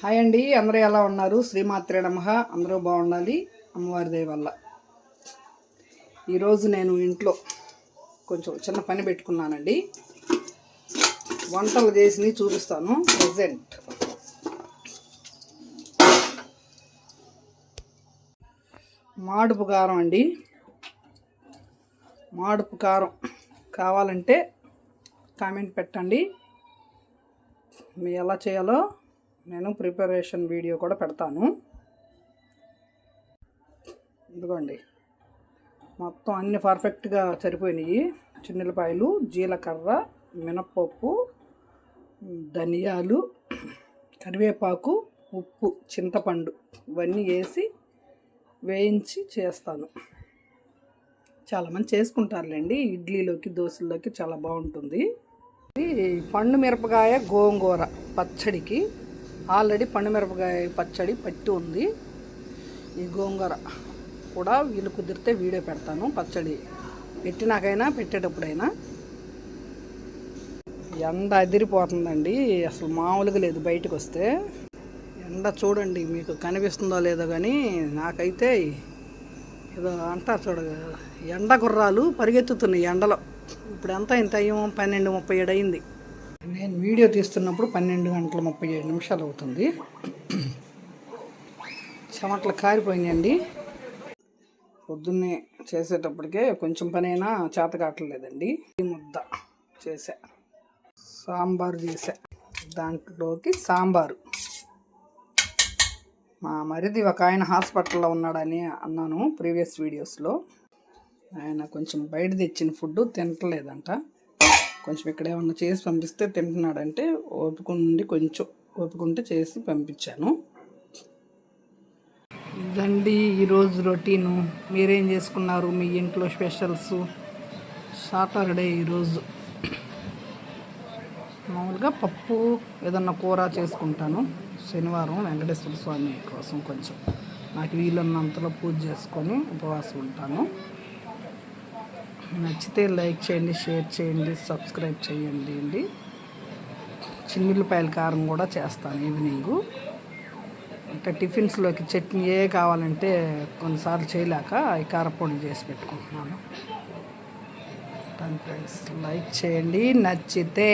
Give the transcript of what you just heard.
Hi అండి, అందరూ ఎలా ఉన్నారు? శ్రీమాత్రే నమః. అందరూ బాగుండాలి అమ్మవారి దయ వల్ల. ఈరోజు నేను ఇంట్లో కొంచెం చిన్న పని పెట్టుకున్నానండి. వంటలు చేసి చూపిస్తాను. ప్రెజెంట్ మాడుపు కారం అండి. మాడుపు కారం కావాలంటే కామెంట్ పెట్టండి. మీ ఎలా చేయాలో నేను ప్రిపరేషన్ వీడియో కూడా పెడతాను. ఇదిగోండి, మొత్తం అన్ని పర్ఫెక్ట్గా సరిపోయినాయి. చిన్నులపాయలు, జీలకర్ర, మినప్పప్పు, ధనియాలు, కరివేపాకు, ఉప్పు, చింతపండు ఇవన్నీ వేసి వేయించి చేస్తాను. చాలామంది చేసుకుంటారులేండి. ఇడ్లీలోకి, దోశల్లోకి చాలా బాగుంటుంది. పండు మిరపకాయ గోంగూర పచ్చడికి ఆల్రెడీ పండు మిరపకాయ పచ్చడి పట్టి ఉంది. ఈ గోంగూర కూడా వీలు కుదిరితే వీడియో పెడతాను. పచ్చడి పెట్టినాకైనా పెట్టేటప్పుడైనా. ఎండ అదిరిపోతుందండి, అసలు మామూలుగా లేదు. బయటకు వస్తే ఎండ చూడండి, మీకు కనిపిస్తుందో లేదో కానీ నాకైతే ఏదో అంటారు చూడ, ఎండ గుర్రాలు పరిగెత్తుతున్నాయి ఎండలో. ఇప్పుడు ఎంత ఇంత అయ్యో 12:37 అయింది. నేను వీడియో తీస్తున్నప్పుడు 12:37 అవుతుంది. చెమటలు కారిపోయినాయండి. పొద్దున్నే చేసేటప్పటికే కొంచెం పనైనా చేత కావట్లేదండి. ఈ ముద్ద చేసా, సాంబారు చేసా. దాంట్లోకి సాంబారు. మా మరిది ఒక ఆయన హాస్పిటల్లో ఉన్నాడని అన్నాను ప్రీవియస్ వీడియోస్లో. ఆయన కొంచెం బయట తెచ్చిన ఫుడ్ తినట్లేదంట. కొంచెం ఇక్కడ ఏమన్నా చేసి పంపిస్తే తింటున్నాడంటే కొంచెం ఓపికంటే చేసి పంపించాను. ఇదండి ఈరోజు రొటీను. మీరేం చేసుకున్నారు? మీ ఇంట్లో స్పెషల్స్? సాటర్డే ఈరోజు మామూలుగా పప్పు ఏదన్నా కూర చేసుకుంటాను. శనివారం వెంకటేశ్వర స్వామి కోసం కొంచెం నాకు వీలున్నంతలో పూజ చేసుకొని ఉపవాసం ఉంటాను. నచ్చితే లైక్ చేయండి, షేర్ చేయండి, సబ్స్క్రైబ్ చేయండి అండి. చిన్నులపాయల కారం కూడా చేస్తాను ఈవినింగు. అంటే టిఫిన్స్లోకి చట్నీ ఏ కావాలంటే కొన్నిసార్లు చేయలేక ఈ కారపొడి చేసి పెట్టుకుంటున్నాను. ఫ్రెండ్స్ లైక్ చేయండి నచ్చితే.